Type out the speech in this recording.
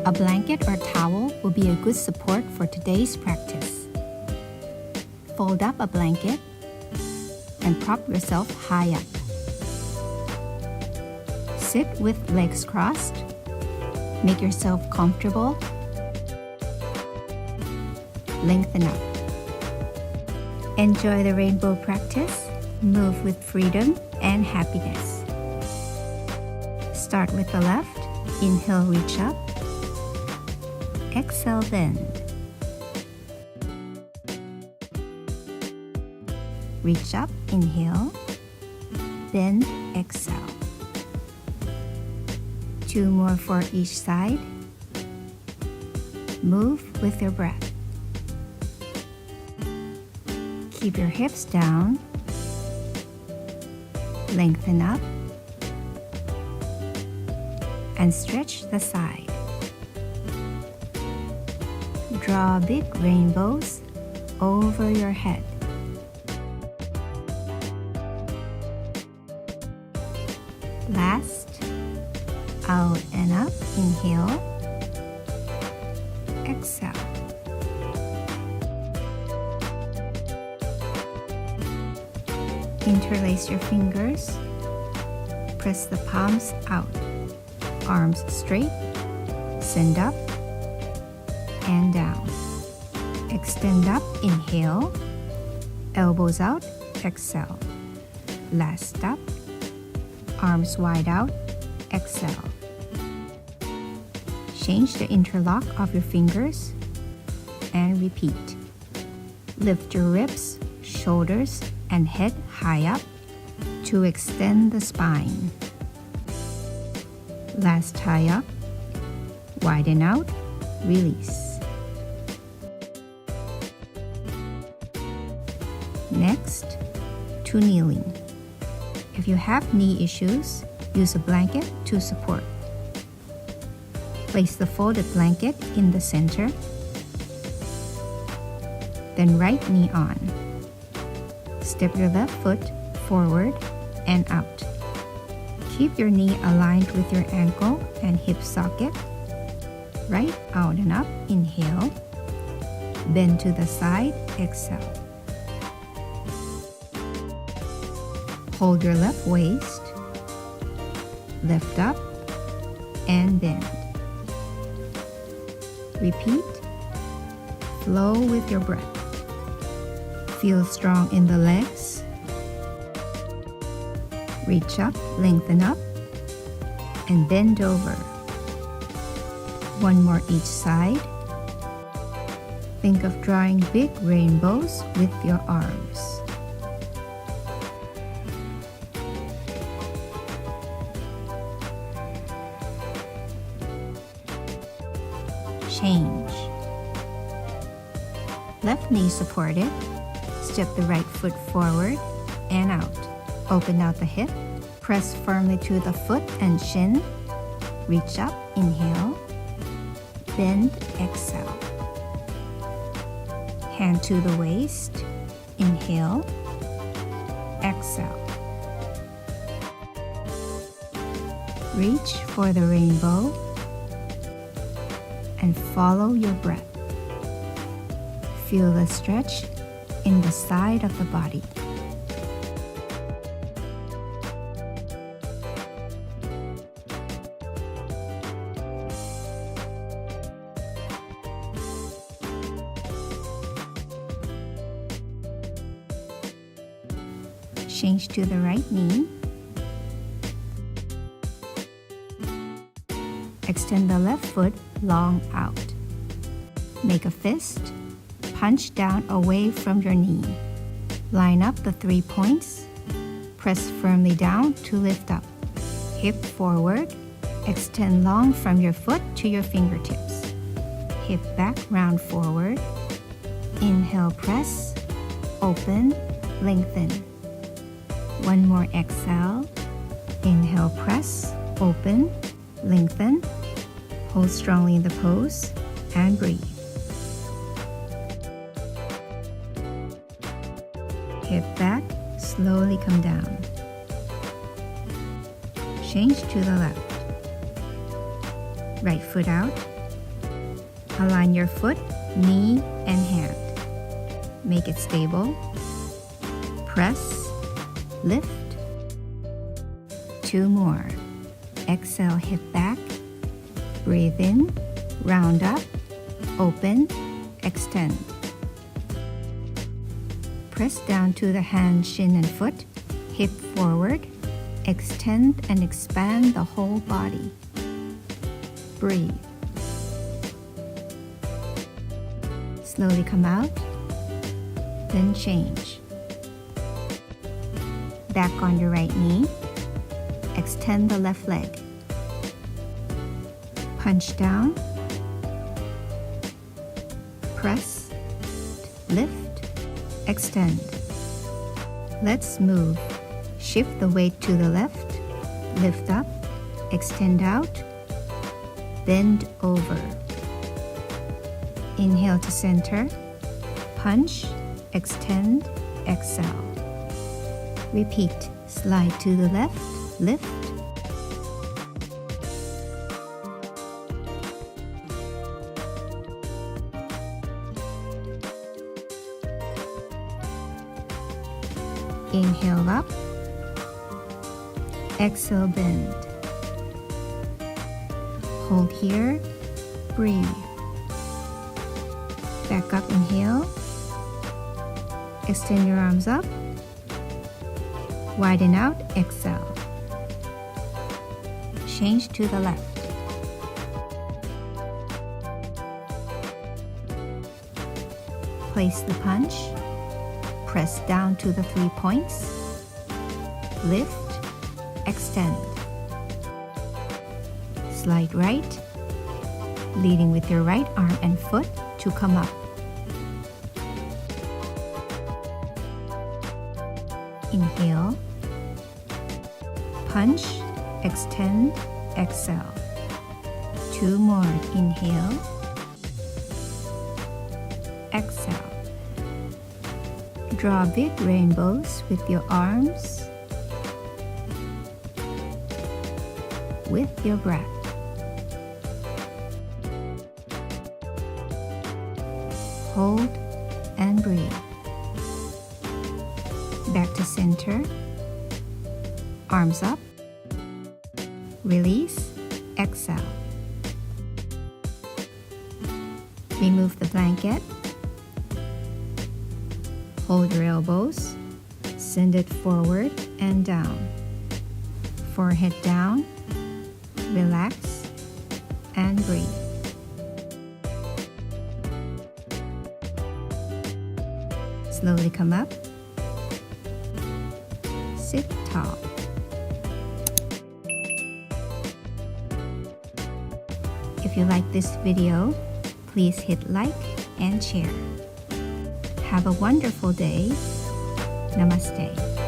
A blanket or towel will be a good support for today's practice. Fold up a blanket and prop yourself high up. Sit with legs crossed. Make yourself comfortable. Lengthen up. Enjoy the rainbow practice. Move with freedom and happiness. Start with the left. Inhale, reach up. Exhale, bend. Reach up, inhale. Bend, exhale. 2 more for each side. Move with your breath. Keep your hips down. Lengthen up. And stretch the side. Draw big rainbows over your head. Last, out and up, inhale, exhale. Interlace your fingers, press the palms out, arms straight, send up and down. Extend up, inhale, elbows out, exhale. Last step, arms wide out, exhale. Change the interlock of your fingers and repeat. Lift your ribs, shoulders, and head high up to extend the spine. Last high up, widen out, release. Next, to kneeling. If you have knee issues, use a blanket to support. Place the folded blanket in the center. Then right knee on. Step your left foot forward and out. Keep your knee aligned with your ankle and hip socket. Right out and up, inhale. Bend to the side, exhale. Hold your left waist. Lift up and bend. Repeat. Flow with your breath. Feel strong in the legs. Reach up, lengthen up, and bend over. 1 more each side. Think of drawing big rainbows with your arms. Change. Left knee supported. Step the right foot forward and out. Open out the hip. Press firmly to the foot and shin. Reach up, inhale. Bend, exhale. Hand to the waist. Inhale. Exhale. Reach for the rainbow and follow your breath. Feel the stretch in the side of the body. Change to the right knee. Extend the left foot long out. Make a fist. Punch down away from your knee. Line up the 3 points. Press firmly down to lift up. Hip forward. Extend long from your foot to your fingertips. Hip back, round forward. Inhale, press. Open, lengthen. 1 more exhale. Inhale, press. Open, lengthen. Hold strongly in the pose and breathe. Hip back, slowly come down. Change to the left. Right foot out, Align your foot, knee, and hand. Make it stable. Press, lift. 2 more. Exhale, hip back. Breathe in, round up, open, extend. Press down to the hand, shin, and foot. Hip forward. Extend and expand the whole body. Breathe. Slowly come out, then change. Back on your right knee. Extend the left leg. Punch down. Press, lift, extend. Let's move. Shift the weight to the left, lift up, extend out, bend over. Inhale to center, punch, extend, exhale. Repeat, slide to the left, lift. Inhale up. Exhale, bend. Hold here, breathe. Back up, inhale. Extend your arms up. Widen out, exhale. Change to the left. Place the punch. Press down to the 3 points. Lift. Extend. Slide right, leading with your right arm and foot to come up. Inhale. Punch, extend, exhale. 2 more. Inhale. Exhale. Draw big rainbows with your arms. With your breath. Hold and breathe. Back to center. Arms up. Release. Exhale. Remove the blanket. Hold your elbows. Send it forward and down. Forehead down. Relax and breathe. Slowly come up. Sit tall. If you like this video, please hit like and share. Have a wonderful day. Namaste.